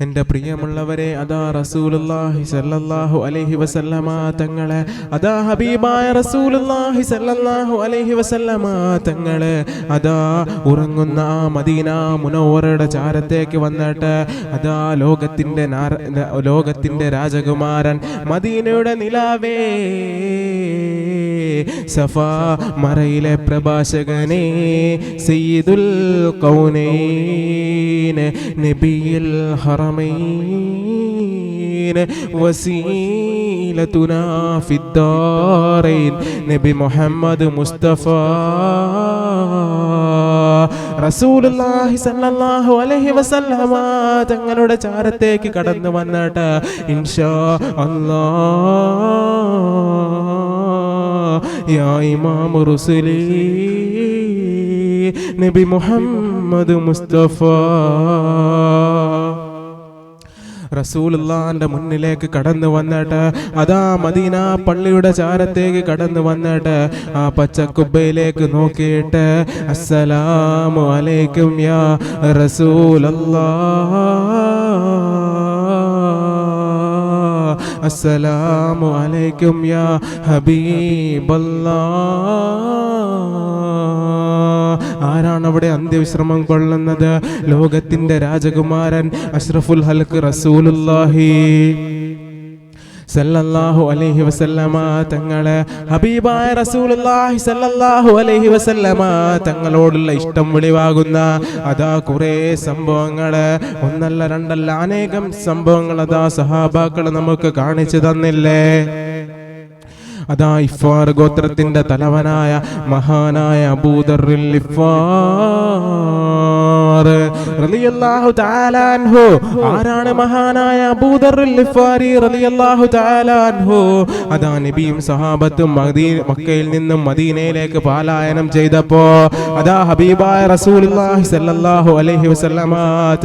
എൻ്റെ പ്രിയമുള്ളവരെ, അതാ റസൂലുള്ളാഹി സ്വല്ലല്ലാഹു അലൈഹി വസല്ലമ തങ്ങളെ, അതാ ഹബീബായ റസൂലുള്ളാഹി സ്വല്ലല്ലാഹു അലൈഹി വസല്ലമ തങ്ങളെ അതാ ഉറങ്ങുന്ന ആ മദീന മുനവ്വറയുടെ ചാരത്തേക്ക് വന്നിട്ട് അതാ ലോകത്തിൻ്റെ രാജകുമാരൻ, മദീനയുടെ നിലാവേ, സഫാ മറയിലെ പ്രഭാഷകനേ, സയ്യിദുൽ ഖൗനൈൻ നബിയുൽ ഹറമൈൻ വസീലതുനാ ഫിദ്ദാറൈൻ നബി മുഹമ്മദ് മുസ്തഫ റസൂലുള്ളാഹി സ്വല്ലല്ലാഹു അലൈഹി വസല്ലമ തങ്ങളുടെ ചാരത്തേക്ക് കടന്നു വന്നിട്ട് ഇൻഷാ അല്ലാഹ് യാ ഇമാം റുസുലി നബി മുഹമ്മദ് മുസ്തഫ റസൂലുള്ളാഹിന്റെ മുന്നിലേക്ക് കടന്നു വന്നിട്ട് അതാ മദീന പള്ളിയുടെ ചാരത്തേക്ക് കടന്നു വന്നിട്ട് ആ പച്ചക്കുബ്ബയിലേക്ക് നോക്കിയിട്ട് അസ്സലാമു അലൈക്കും യാ റസൂലല്ലാഹ്, അസ്സലാമു അലൈക്കും യാ ഹബീബല്ലാഹ്. ആരാണ് അവിടെ അന്ത്യവിശ്രമം കൊള്ളുന്നത്? ലോകത്തിന്റെ രാജകുമാരൻ അഷ്റഫുൽ ഹൽഖ് റസൂലുള്ളാഹി സല്ലല്ലാഹു അലൈഹി വസല്ലമ തങ്ങളെ, ഹബീബായ റസൂലുള്ളാഹി സല്ലല്ലാഹു അലൈഹി വസല്ലമ തങ്ങളോടുള്ള ഇഷ്ടം വെളിവാകുന്ന അതാ കുറേ സംഭവങ്ങള്, ഒന്നല്ല രണ്ടല്ല അനേകം സംഭവങ്ങൾ അതാ സഹാബാക്കൾ നമുക്ക് കാണിച്ചു തന്നില്ലേ? അതാ ഇഫ്ഫാർ ഗോത്രത്തിന്റെ തലവനായ മഹാനായ അബൂദർറിൽ ഗിഫാർ റളിയല്ലാഹു തആല അൻഹു. ആരാണ് മഹാനായ അബൂദർറിൽ ഗിഫാരി റളിയല്ലാഹു തആല അൻഹു? അതാ നബിയും സഹാബത്തും മക്കയിൽ നിന്നും മദീനയിലേക്ക് പലായനം ചെയ്തപ്പോ അതാ ഹബീബായ റസൂലുള്ളാഹി സ്വല്ലല്ലാഹു അലൈഹി വസല്ലമ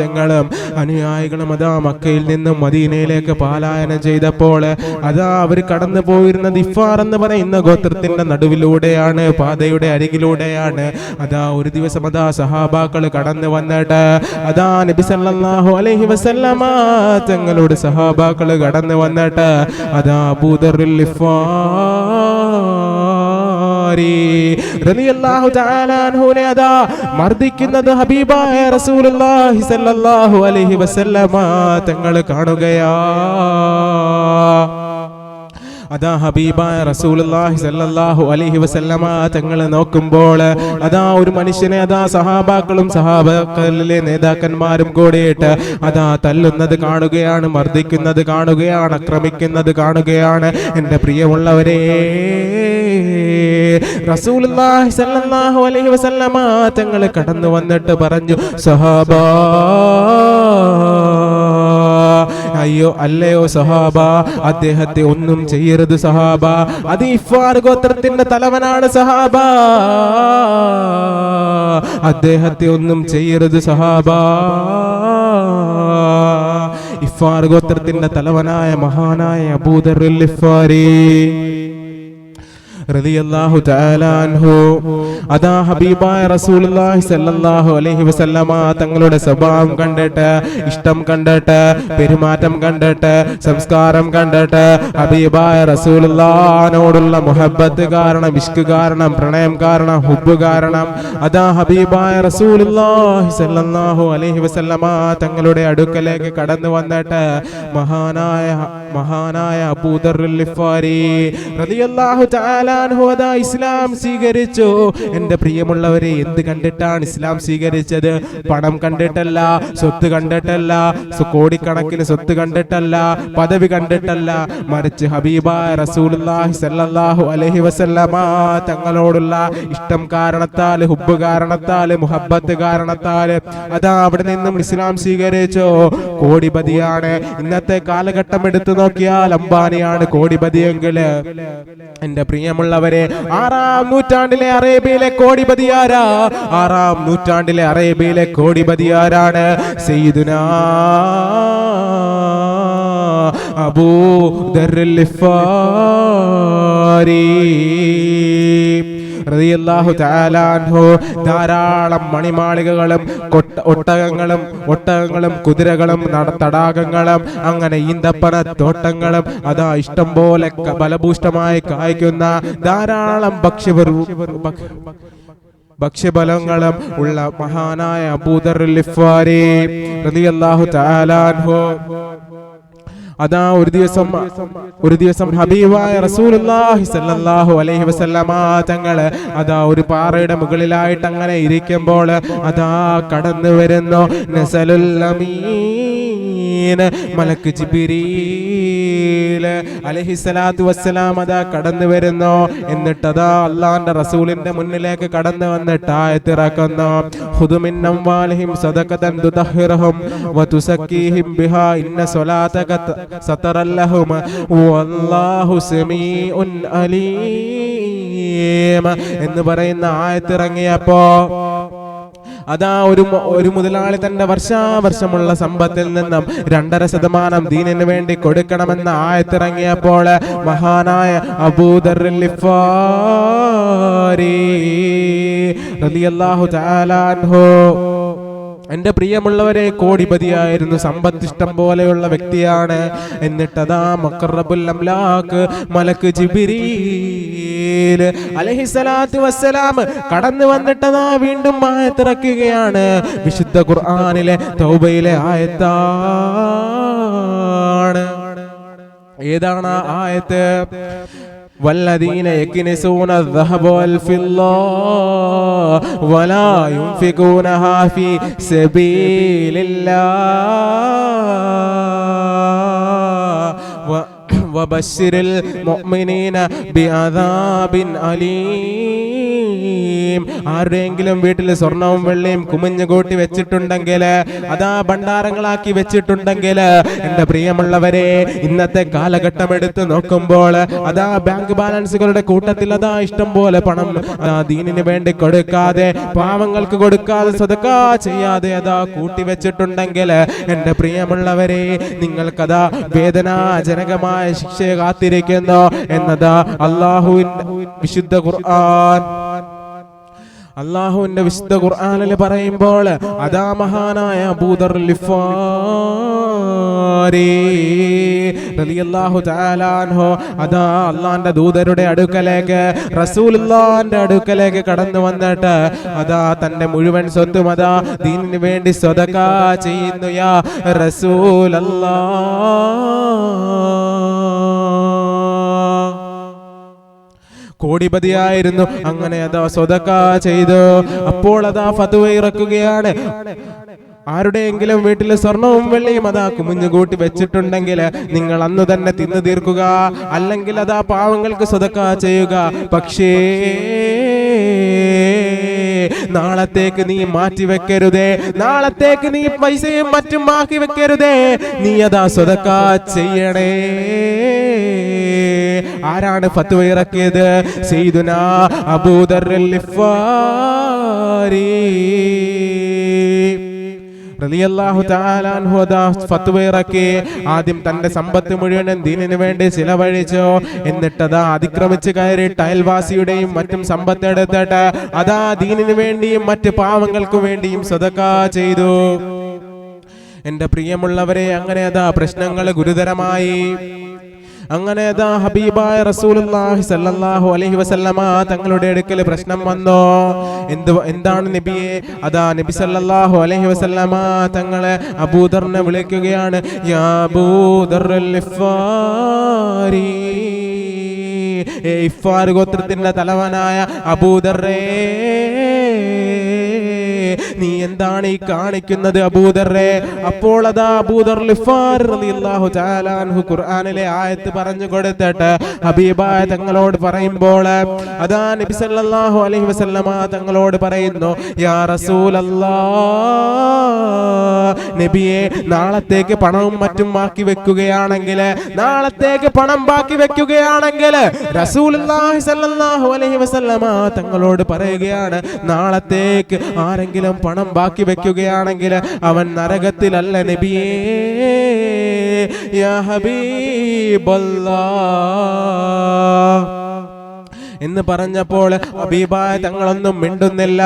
തങ്ങളും അനുയായികളും അതാ മക്കയിൽ നിന്നും മദീനയിലേക്ക് പലായനം ചെയ്തപ്പോൾ അതാ അവർ കടന്നു പോയിരുന്നത് ഇഫ്ഫാർ എന്ന് പറയുന്ന ഗോത്രത്തിന്റെ നടുവിലൂടെയാണ്, പാതയുടെ അരികിലൂടെയാണ്. അതാ ഒരു ദിവസം അതാ സഹാബാക്കൾ കടന്നു വന്നിട്ട് അതാ നബി സല്ലല്ലാഹു അലൈഹി വസല്ലമ തങ്ങളുടെ സഹാബാക്കൾ കടന്നു വന്നിട്ട് അതാ അബൂദർറിൽ ഗിഫാരി റളിയല്ലാഹു തആല അൻഹുനെ അതാ മർദിക്കുന്നത് ഹബീബായ റസൂലുള്ളാഹി സല്ലല്ലാഹു അലൈഹി വസല്ലമ തങ്ങൾ കാണുകയാ. അതാ ഹബീബായ റസൂലുള്ളാഹി സ്വല്ലല്ലാഹു അലൈഹി വസല്ലമ തങ്ങൾ നോക്കുമ്പോൾ അതാ ഒരു മനുഷ്യനെ അതാ സഹാബാക്കളും സഹാബാക്കളിലെ നേതാക്കന്മാരും കൂടിയിട്ട് അതാ തല്ലുന്നത് കാണുകയാണ്, മർദ്ദിക്കുന്നത് കാണുകയാണ്, ആക്രമിക്കുന്നത് കാണുകയാണ്. എൻ്റെ പ്രിയമുള്ളവരെ, റസൂലുള്ളാഹി സ്വല്ലല്ലാഹു അലൈഹി വസല്ലമ തങ്ങൾ കടന്നു വന്നിട്ട് പറഞ്ഞു, സഹാബാ, അയ്യോ അല്ലയോ സഹാബ, അദ്ദേഹത്തെ ഒന്നും ചെയ്യരുത് സഹാബ, അത് ഇഫ്ഫാർ ഗോത്രത്തിന്റെ തലവനാണ് സഹാബ, അദ്ദേഹത്തെ ഒന്നും ചെയ്യരുത് സഹാബ. ഇഫ്ഫാർ ഗോത്രത്തിന്റെ തലവനായ മഹാനായ അബൂദർറിൽ ഗിഫാരി റളിയല്ലാഹു തആല അൻഹു അതാ ഹബീബായ റസൂലുള്ളാഹി സ്വല്ലല്ലാഹു അലൈഹി വസല്ലമ തങ്ങളുടെ സ്വഭാവം കണ്ടിട്ട്, ഇഷ്ടം കണ്ടിട്ട്, പെരുമാറ്റം കണ്ടിട്ട്, സംസ്കാരം കണ്ടിട്ട്, ഹബീബായ റസൂലുള്ളാഹിനോടുള്ള മുഹബ്ബത്ത് കാരണം, ഇഷ്ക് കാരണം, പ്രണയം കാരണം, ഹുബ്ബ് കാരണം അതാ ഹബീബായ റസൂലുള്ളാഹി സ്വല്ലല്ലാഹു അലൈഹി വസല്ലമ തങ്ങളുടെ അടുക്കലേക്ക് കടന്നു വന്നിട്ട് മഹാനായ അബൂദർറിൽ ഗിഫാരി റളിയല്ലാഹു തആല ഇസ്ലാം സ്വീകരിച്ചു. എന്റെ പ്രിയമുള്ളവരെ, എന്ത് കണ്ടിട്ടാണ് ഇസ്ലാം സ്വീകരിച്ചത്? പണം കണ്ടിട്ടല്ല, സ്വത്ത് കണ്ടിട്ടല്ല, കോടിക്കണക്കിന് സ്വത്ത് കണ്ടിട്ടല്ല, പദവി കണ്ടിട്ടല്ല, മറിച്ച് ഹബീബായ റസൂലുള്ളാഹി സ്വല്ലല്ലാഹു അലൈഹി വസല്ലമ തങ്ങളോടുള്ള ഇഷ്ടം കാരണത്താൽ, ഹുബ്ബ് കാരണത്താൽ, മുഹബ്ബത്ത് കാരണത്താൽ അതാ അവിടെ നിന്നും ഇസ്ലാം സ്വീകരിച്ചു. കോടിപതിയാണ്. ഇന്നത്തെ കാലഘട്ടം എടുത്തു നോക്കിയാൽ അംബാനിയാണ് കോടിപതിയെങ്കില്. എന്റെ പ്രിയമുള്ളവരെ, 6-ാം നൂറ്റാണ്ടിലെ അറേബ്യയിലെ കോടിപതിയാരാ? 6-ാം നൂറ്റാണ്ടിലെ അറേബ്യയിലെ കോടിപതിയാരാണ്? സയ്യിദുനാ അബൂദർറിൽ ഗിഫാരി റളിയല്ലാഹു തആല അൻഹു ധാരാളം മണിമാളികകളും ഒട്ടകങ്ങളും കുതിരകളും തടാകങ്ങളും അങ്ങനെ ഈന്തപ്പന തോട്ടങ്ങളും അതാ ഇഷ്ടം പോലെ ബലഭൂഷ്ടമായി കായ്ക്കുന്ന ധാരാളം ഭക്ഷ്യഫലങ്ങളും ഉള്ള മഹാനായ അബൂദർ ഗിഫാരി റളിയല്ലാഹു തആല അൻഹു അതാ ഒരു ദിവസം ഹബീബായ റസൂലുള്ളാഹി സ്വല്ലല്ലാഹു അലൈഹി വസല്ലമ തങ്ങള് അതാ ഒരു പാറയുടെ മുകളിലായിട്ട് അങ്ങനെ ഇരിക്കുമ്പോൾ അതാ കടന്നു വരുന്നു നസലുൽ അമീൻ മലക്ക് ജിബ്രീൽ അലൈഹിസ്സലാത്തു വസ്സലാം അതാ കടന്നു വരുന്നു. എന്നിട്ട് അതാ അള്ളാന്റെ റസൂലിന്റെ മുന്നിലേക്ക് കടന്നു വന്നിട്ട് ആയത്തിറക്കുന്നു. ഖുദ് മിൻ അംവാലിഹിം സദഖതൻ തുതഹിറുഹും വതുസക്കീഹിം ബിഹാ ഇന്ന സ്വലാതക സതറല്ലഹും വല്ലാഹു സമീഉൻ അലീം എന്ന് പറയുന്ന ആയത്തിറങ്ങിയപ്പോ അതാ ഒരു മുതലാളി തന്റെ വർഷാവർഷമുള്ള സമ്പത്തിൽ നിന്നും 2.5% ദീനിന് വേണ്ടി കൊടുക്കണമെന്ന ആയത്തിറങ്ങിയപ്പോൾ മഹാനായ അബൂദർ ഗിഫാരി റളിയല്ലാഹു തആല അൻഹു എന്റെ പ്രിയമുള്ളവരെ കോടിപതിയായിരുന്നു, സമ്പത്തിഷ്ടം പോലെയുള്ള വ്യക്തിയാണ്. എന്നിട്ടതാ മുഖറബുൽ അംലാക്ക് മലക്ക് ജിബ്രീൽ അലൈഹിസ്സലാത്തു വസ്സലാം കടന്നു വന്നിട്ടതാ വീണ്ടും ആയത്തിറക്കുകയാണ്. വിശുദ്ധ ഖുർആനിലെ തൗബയിലെ ആയത്താണ്. ഏതാണ് ആ ആയത്ത്? والذين يكنزون الذهب والفضة ولا ينفقونها في سبيل الله وبشر المؤمنين بعذاب أليم. ആരുടെയെങ്കിലും വീട്ടിൽ സ്വർണവും വെള്ളിയും കുമിഞ്ഞു കൂട്ടി വെച്ചിട്ടുണ്ടെങ്കിൽ, അതാ ഭണ്ഡാരങ്ങളാക്കി വെച്ചിട്ടുണ്ടെങ്കിൽ, എന്റെ പ്രിയമുള്ളവരെ, ഇന്നത്തെ കാലഘട്ടം എടുത്ത് നോക്കുമ്പോൾ അതാ ബാങ്ക് ബാലൻസുകളുടെ കൂട്ടത്തിൽ അതാ ഇഷ്ടം പോലെ പണം ദീനിന് വേണ്ടി കൊടുക്കാതെ, പാവങ്ങൾക്ക് കൊടുക്കാതെ, സദഖ ചെയ്യാതെ അതാ കൂട്ടി വെച്ചിട്ടുണ്ടെങ്കിൽ, എന്റെ പ്രിയമുള്ളവരെ, നിങ്ങൾക്കതാ വേദനാജനകമായ ശിക്ഷയെ കാത്തിരിക്കുന്നു എന്നതാ അല്ലാഹുവിന്റെ വിശുദ്ധ ഖുർആൻ. അല്ലാഹുവിന്റെ വിശുദ്ധ ഖുർആനിൽ പറയുമ്പോൾ അതാ മഹാനായ അബൂദർ ഗിഫാരി റളിയല്ലാഹു തആല അൻഹു അതാ അല്ലാഹുവിന്റെ ദൂതരുടെ അടുക്കലേക്ക്, റസൂലുള്ളാഹിന്റെ അടുക്കലേക്ക് കടന്നു വന്നിട്ട് അതാ തന്റെ മുഴുവൻ സ്വത്തും അതാ ദീനിന് വേണ്ടി സദഖ ചെയ്യുന്നു. യാ റസൂലല്ലാഹ്, കോടിപതിയായിരുന്നു. അങ്ങനെ അതാ സദഖ ചെയ്തു. അപ്പോൾ അതാ ഫത്വ ഇറക്കുകയാണ്, ആരുടെയെങ്കിലും വീട്ടിൽ സ്വർണവും വെള്ളിയും അതാ കുമിഞ്ഞുകൂട്ടി വെച്ചിട്ടുണ്ടെങ്കിൽ നിങ്ങൾ അന്ന് തന്നെ തിന്നു തീർക്കുക, അല്ലെങ്കിൽ അതാ പാവങ്ങൾക്ക് സദഖ ചെയ്യുക. പക്ഷേ നാളത്തേക്ക് നീ മാറ്റി വെക്കരുതേ, നാളത്തേക്ക് നീ പൈസയും മറ്റും മാറ്റി വെക്കരുതേ, നീ അതാ സദഖ ചെയ്യണേ. ആരാണ് ഫത്വ ഇറക്കിയത്? സയ്യിദുനാ അബൂദർ ഗിഫാരി റളിയല്ലാഹു തആല അൻഹു ഫത്വ ഇറക്കി. ആദ്യം തന്റെ സമ്പത്ത് മുഴുവനും ദീനിന് വേണ്ടി ചിലവഴിച്ചു. എന്നിട്ടതാ അതിക്രമിച്ച് കയറിയിട്ട് അയൽവാസിയുടെയും മറ്റും സമ്പത്ത് എടുത്തിട്ട് അതാ ദീനിന് വേണ്ടിയും മറ്റ് പാവങ്ങൾക്ക് വേണ്ടിയും സദഖ ചെയ്തു. എന്റെ പ്രിയമുള്ളവരെ, അങ്ങനെ അതാ പ്രശ്നങ്ങൾ ഗുരുതരമായി. അങ്ങനെ അതാ ഹബീബായ റസൂലുള്ളാഹി സ്വല്ലല്ലാഹു അലൈഹി വസല്ലമ തങ്ങളുടെ അടുക്കൽ പ്രശ്നം വന്നു. എന്താണ് നബിയെ? അതാ നബി സല്ലല്ലാഹു അലൈഹി വസല്ലമ തങ്ങളെ അബൂദറിനെ വിളിക്കുകയാണ്. യാ അബൂദർ ഗിഫാരി, ഇഫ്ഫാർ ഗോത്രത്തിന്റെ തലവനായ അബൂദറേ, നീ എന്താണ് ഈ കാണിക്കുന്നത് അബൂദറേ? അപ്പോൾ അതാ അബൂദർ ഗിഫാരി റളിയല്ലാഹു തആല അൻഹു ഖുർആനിലെ ആയത്ത് പറഞ്ഞു കൊടുത്തിട്ട് ഹബീബായ തങ്ങളോട് പറയുമ്പോൾ അതാ നബി സല്ലല്ലാഹു അലൈഹി വസല്ലമ തങ്ങളോട് പറയുന്നു, യാ റസൂലല്ലാഹ്, നബിയെ, നാളത്തേക്ക് പണവും മറ്റും ബാക്കി വെക്കുകയാണെങ്കിൽ, നാളത്തേക്ക് പണം ബാക്കി വെക്കുകയാണെങ്കിൽ റസൂലുള്ളാഹി സ്വല്ലല്ലാഹു അലൈഹി വസല്ലമ തങ്ങളോട് പറയുകയാണ്, നാളത്തേക്ക് ആരെങ്കിലും പണം ബാക്കി വെക്കുകയാണെങ്കിൽ അവൻ നരകത്തിലല്ല നബിയേ. യാ ഹബീബല്ലാഹ്, എന്ന് പറഞ്ഞപ്പോൾ ഹബീബായ തങ്ങളൊന്നും മിണ്ടുന്നില്ല.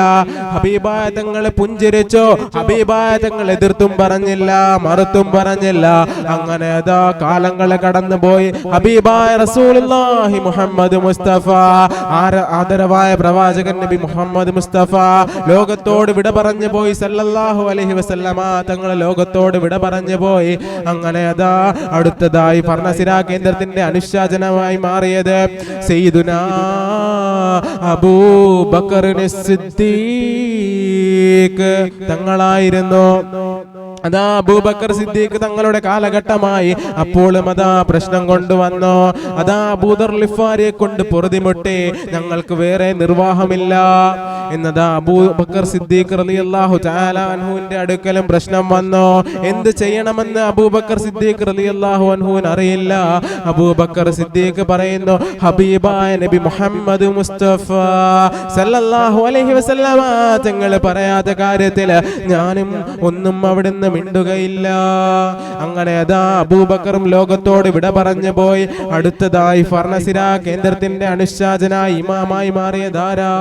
ഹബീബായ തങ്ങൾ പുഞ്ചിരിച്ചു. ഹബീബായ തങ്ങൾ എതിർത്തും പറഞ്ഞില്ല, മറുത്തും പറഞ്ഞില്ല. അങ്ങനെ അതാ കാലങ്ങൾ കടന്നുപോയി. ഹബീബായ റസൂലുള്ളാഹി മുഹമ്മദ് മുസ്തഫ, ആദരവായ പ്രവാചകൻ നബി മുഹമ്മദ് മുസ്തഫ ലോകത്തോട് വിട പറഞ്ഞു പോയി. സല്ലല്ലാഹു അലൈഹി വസല്ലമ തങ്ങൾ ലോകത്തോട് വിട പറഞ്ഞു പോയി. അങ്ങനെ അതാ അടുത്തതായി ഭരണസിരാ കേന്ദ്രത്തിന്റെ അനുശാസനമായി മാറിയത് സയ്യിദുനാ അബൂബക്കർ സിദ്ദീഖ് തങ്ങളായിരുന്നു. അതാ അബൂബക്കർ സിദ്ദീഖ് തങ്ങളുടെ കാലഘട്ടമായി. അപ്പോഴും അതാ പ്രശ്നം കൊണ്ടുവന്നു. അതാ അബൂദർ ലിഫാരിയെ കൊണ്ട് പൊറുതിമുട്ടി. ഞങ്ങൾക്ക് വേറെ നിർവാഹമില്ല എന്നതാ അബൂബക്കർ സിദ്ദീഖ് റളിയല്ലാഹു തആല അൻഹുവിന്റെ അടുക്കലും പ്രശ്നം വന്നു. എന്ത് ചെയ്യണമെന്ന് അബൂബക്കർ സിദ്ദീഖ് റളിയല്ലാഹു അൻഹുവിന് അറിയില്ല. അബൂബക്കർ സിദ്ദീഖ് പറയുന്നു, ഹബീബായ നബി മുഹമ്മദ് മുസ്തഫ സല്ലല്ലാഹു അലൈഹി വസല്ലമ തങ്ങൾ പറയാത്ത കാര്യത്തിൽ ഞാനും ഒന്നും അവിടുന്ന് മിണ്ടുകയില്ല. അങ്ങനെ അതാ അബൂബക്കറും ലോകത്തോട് വിട പറഞ്ഞു പോയി. അടുത്തതായി ഫർണസിരാ കേന്ദ്രത്തിന്റെ അനുശാസനായി ഇമാമായി മാറിയതാരാ?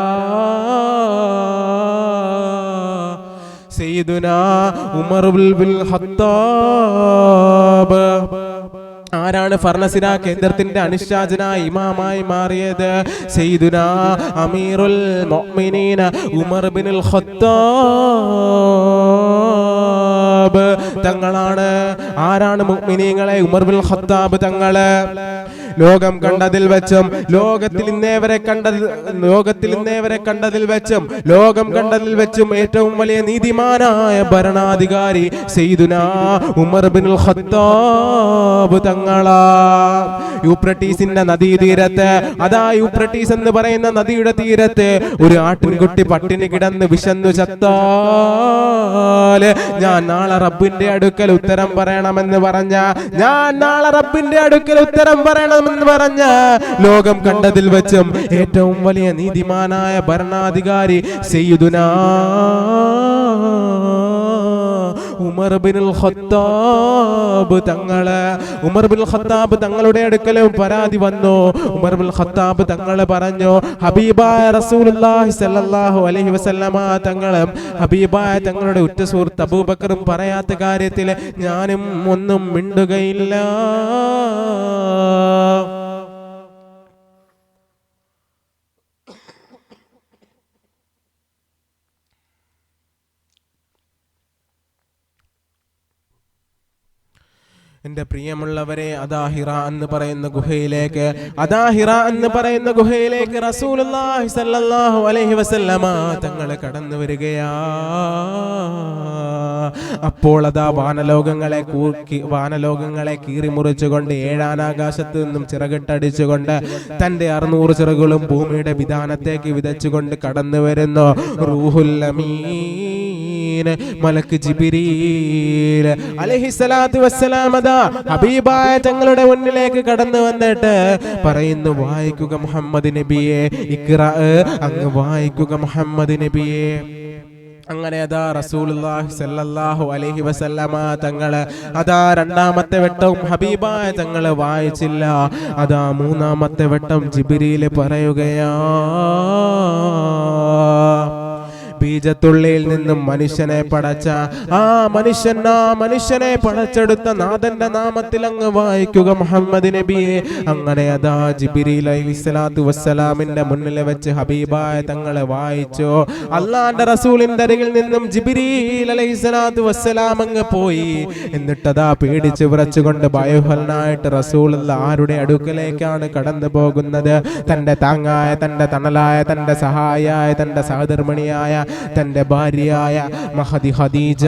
സയ്യിദുനാ ഉമർ ബിൻ ഖത്താബ്. ആരാണ് ഫർണസിരാ കേന്ദ്രത്തിന്റെ അനുശാസനായി ഇമാമായി മാറിയത്? സയ്യിദുനാ അമീറുൽ മുഅ്മിനീന ഉമർ ബിൻ ഖത്താബ് തങ്ങളാണ്. ആരാണ് മുഅ്മിനീങ്ങളെ? ഉമർ ബിൻ ഖത്താബ് തങ്ങള്. ലോകം കണ്ടതിൽ വെച്ചും ലോകം കണ്ടതിൽ വെച്ചും ഏറ്റവും വലിയ നീതിമാനായ ഭരണാധികാരി സയ്യിദുനാ ഉമർ ബിൻ ഖത്താബ് തങ്ങളാ. യൂഫ്രട്ടീസിന്റെ നദീതീരത്ത്, അതാ യൂഫ്രട്ടീസ് എന്ന് പറയുന്ന നദിയുടെ തീരത്ത് ഒരു ആട്ടിൻകുട്ടി പട്ടിണി കിടന്ന് വിശന്നു ചത്താല് ഞാൻ നാളെ റബ്ബിന്റെ അടുക്കൽ ഉത്തരം പറയണമെന്ന് പറഞ്ഞ ലോകം കണ്ടതിൽ വെച്ചും ഏറ്റവും വലിയ നീതിമാനായ ഭരണാധികാരി സയ്യിദുനാ ഉമർ ബിൻ ഖത്താബ് തങ്ങള്. ഉമർ ബിൻ ഖത്താബ് തങ്ങളുടെ അടുക്കലും പരാതി വന്നു. ഉമർ ബിൻ ഖത്താബ് തങ്ങൾ പറഞ്ഞു, ഹബീബായ റസൂലുള്ളാഹി സ്വല്ലല്ലാഹു അലൈഹി വസല്ലമ തങ്ങളും ഹബീബായ തങ്ങളുടെ ഉറ്റ സുഹൃത്ത് അബൂബക്കറും പറയാത്ത കാര്യത്തിൽ ഞാനും ഒന്നും മിണ്ടുകയില്ല. എന്റെ പ്രിയമുള്ളവരെ, അതാ ഹിറാ എന്ന് പറയുന്ന ഗുഹയിലേക്ക് റസൂലുള്ളാഹി സ്വല്ലല്ലാഹു അലൈഹി വസല്ലമ തങ്ങൾ കടന്നു വരികയാ. അപ്പോൾ അതാ വാനലോകങ്ങളെ കീറിമുറിച്ചുകൊണ്ട് ഏഴാനാകാശത്ത് നിന്നും ചിറകിട്ടടിച്ചുകൊണ്ട് തന്റെ 600 ചിറകുകളും ഭൂമിയുടെ വിധാനത്തേക്ക് വിതച്ചുകൊണ്ട് കടന്നു വരുന്നു റൂഹുൽ അമീൻ മലക്ക് ജിബ്രീൽ അലൈഹിസ്സലാത്തു വസ്സലാം. ഹബീബായ തങ്ങളുടെ മുന്നിലേക്ക് കടന്നു വന്നിട്ട് പറയുന്നു, വായിക്കുക മുഹമ്മദ് നബിയെ, ഇഖ്റാ, അങ്ങ് വായിക്കുക മുഹമ്മദ് നബിയെ. അങ്ങനെ അതാ റസൂലുള്ളാഹി സ്വല്ലല്ലാഹു അലൈഹി വസല്ലമ തങ്ങള് അതാ രണ്ടാമത്തെ വട്ടവും ഹബീബായ തങ്ങള് വായിച്ചില്ല. അതാ മൂന്നാമത്തെ വട്ടം ജിബ്രീൽ പറയുകയാ, ബീജത്തുള്ളിയിൽ നിന്നും മനുഷ്യനെ പടച്ച ആ മനുഷ്യനെ പടച്ചെടുത്ത നാഥന്റെ നാമത്തിൽ അങ്ങ് വായിക്കുക മുഹമ്മദ് നബിയെ. അങ്ങനെ അതാ ജിബ്രീൽ അലൈഹിസ്സലാത്തു വസ്സലാമിന്റെ മുന്നിൽ വെച്ച് ഹബീബായ തങ്ങളെ വായിച്ചു. അള്ളാന്റെ റസൂലിന്റെ അരികിൽ നിന്നും ജിബ്രീൽ അലൈഹിസ്സലാത്തു വസ്സലാം അങ്ങ് പോയി. എന്നിട്ടതാ പേടിച്ച് വിറച്ചുകൊണ്ട് ഭയഹനായിട്ട് റസൂലുള്ള ആരുടെ അടുക്കലേക്കാണ് കടന്നു പോകുന്നത്? തന്റെ താങ്ങായ, തന്റെ തണലായ, തന്റെ സഹായിയായ, തന്റെ സഹധർമ്മിണിയായ, തന്റെ ഭാര്യയായ മഹദി ഖദീജ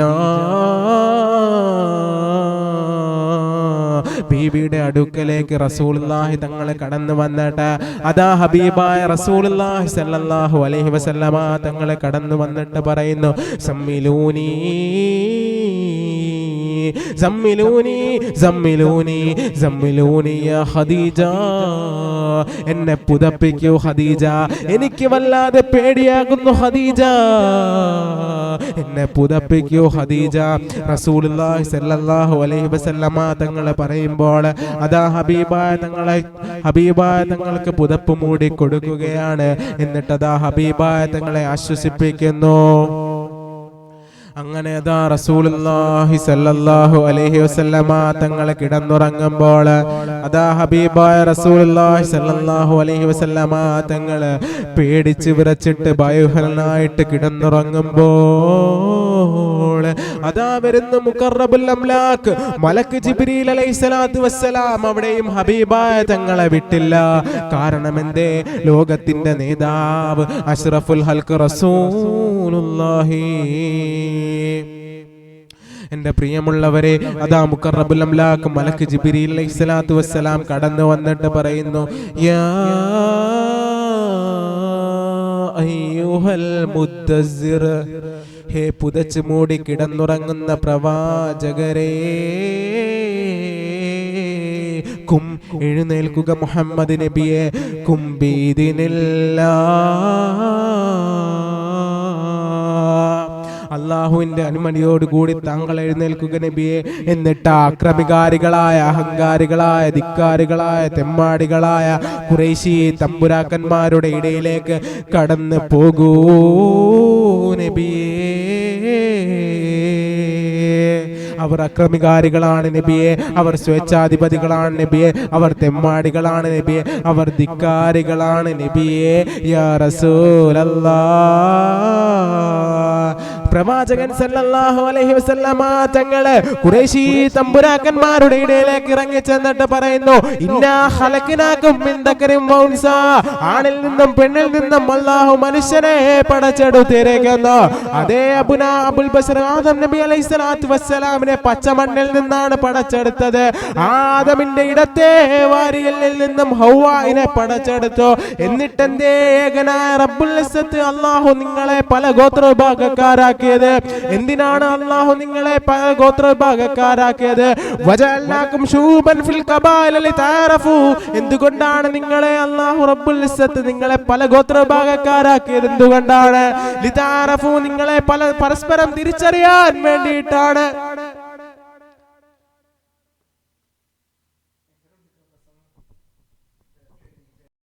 ബീവിയുടെ അടുക്കലേക്ക് റസൂലുള്ളാഹി തങ്ങളെ കടന്നു വന്നിട്ട് അതാ ഹബീബായ റസൂലുള്ളാഹി സ്വല്ലല്ലാഹു അലൈഹി വസല്ലമ തങ്ങളെ കടന്നു വന്നിട്ട് പറയുന്നു, സമ്മിലൂനി സമ്മിലൂനി സമ്മിലൂനി സമ്മിലൂനി യാ ഖദീജ, എന്നെ പുതപ്പിക്കൂ ഖദീജ, എനിക്ക് വല്ലാതെ പേടിയാകുന്നു ഖദീജ, എന്നെ പുതപ്പിക്കൂ ഖദീജ. റസൂലുള്ളാഹി സ്വല്ലല്ലാഹു അലൈഹി വസല്ലമ തങ്ങളെ പറയുമ്പോൾ അതാ ഹബീബായ തങ്ങൾക്ക് പുതപ്പ് മൂടി കൊടുക്കുകയാണ്. എന്നിട്ട് അതാ ഹബീബായ തങ്ങളെ ആശ്വസിപ്പിക്കുന്നു. അങ്ങനെ അതാ റസൂലുള്ളാഹി സ്വല്ലല്ലാഹു അലൈഹി വസല്ലമ തങ്ങൾ കിടന്നുറങ്ങുമ്പോൾ അതാ ഹബീബായ റസൂലുള്ളാഹി സ്വല്ലല്ലാഹു അലൈഹി വസല്ലമ തങ്ങൾ പേടിച്ച് വിറച്ചിട്ട് ഭയഹരനായിട്ട് കിടന്നുറങ്ങുമ്പോൾ അതാ വരുന്ന മുഖറബുൽ അംലാക്ക് മലക്ക് ജിബ്രീൽ അലൈഹിസ്സലാത്തു വസ്സലാം അവിടെയും ഹബീബായ തങ്ങളെ വിട്ടില്ല. കാരണം എന്തേ? ലോകത്തിന്റെ നേതാവ് അഷ്റഫുൽ ഹൽഖ് റസൂലുള്ളാഹി. എന്റെ പ്രിയമുള്ളവരെ, അതാ മുഖറബുൽ അംലാക്ക് മലക്ക് ജിബ്രീൽ അലൈഹിസ്സലാത്തു വസ്സലാം കടന്നു വന്നിട്ട് പറയുന്നു, യാ അയ്യുഹൽ മുദ്ദസ്സിർ, ഹേ പുതച്ച് മൂടി കിടന്നുറങ്ങുന്ന പ്രവാചകരേ, കും എഴുന്നേൽക്കുക മുഹമ്മദ് നബിയെ, കും അള്ളാഹുവിന്റെ അനുമതിയോടുകൂടി താങ്കൾ എഴുന്നേൽക്കുക നബിയെ. എന്നിട്ട് ആക്രമികാരികളായ, അഹങ്കാരികളായ, ധിക്കാരികളായ, തെമ്മാടികളായ ഖുറൈശി തമ്പുരാക്കന്മാരുടെ ഇടയിലേക്ക് കടന്നു പോകൂ നബിയേ. അവർ അക്രമികാരികളാണ് നബിയെ, അവർ സ്വേച്ഛാധിപതികളാണ് നബിയെ, അവർ തെമ്മാടികളാണ് നബിയെ, അവർ ധിക്കാരികളാണ് നബിയെ. യാ റസൂലല്ലാഹ്, പ്രവാചകൻ സല്ലല്ലാഹു അലൈഹി വസല്ലമ തങ്ങള് ഖുറൈശി തമ്പുരാക്കന്മാരുടെ ഇടയിലേക്ക് ഇറങ്ങി ചെന്നിട്ട് പറയുന്നു, ഇന്നാ ഖലഖനാകും മിൻ ദക്കരിൻ വ ഉൻസാ, ആണിൽ നിന്നും പെണ്ണിൽ നിന്നും അല്ലാഹു മനുഷ്യനെ പടച്ചെടുത്തിരിക്കുന്നു. അതേ അബുൽ ബശർ ആദം നബി അലൈഹിസ്സലാത്തു വസ്സലാമിനെ പച്ചമണ്ണിൽ നിന്നാണ് പടച്ചെടുത്തത്. ആദമിന്റെ ഇടത്തെ വാരിയലിൽ നിന്നും ഹവ്വായിനെ പടച്ചെടുത്തു. എന്നിട്ട് എന്തേ ഏകനായ റബ്ബുൽ ഇസ്സത്ത് അല്ലാഹു നിങ്ങളെ പല ഗോത്രവിഭാഗക്കാരാക്കി. എന്തിനാണ് അല്ലാഹു നിങ്ങളെ പല ഗോത്രവിഭാഗക്കാരാക്കിയത്? വജഅൽനാകും ശൂബൻ ഫിൽ ഖബായില ലിതഅറഫു, എന്തുകൊണ്ടാണ് നിങ്ങളെ അല്ലാഹു റബ്ബുൽ ഇസ്സത്ത് നിങ്ങളെ പല ഗോത്രവിഭാഗക്കാരാക്കിയത്? എന്തുകൊണ്ടാണ്? ലിതഅറഫു, നിങ്ങളെ പരസ്പരം തിരിച്ചറിയാൻ വേണ്ടിയിട്ടാണ്.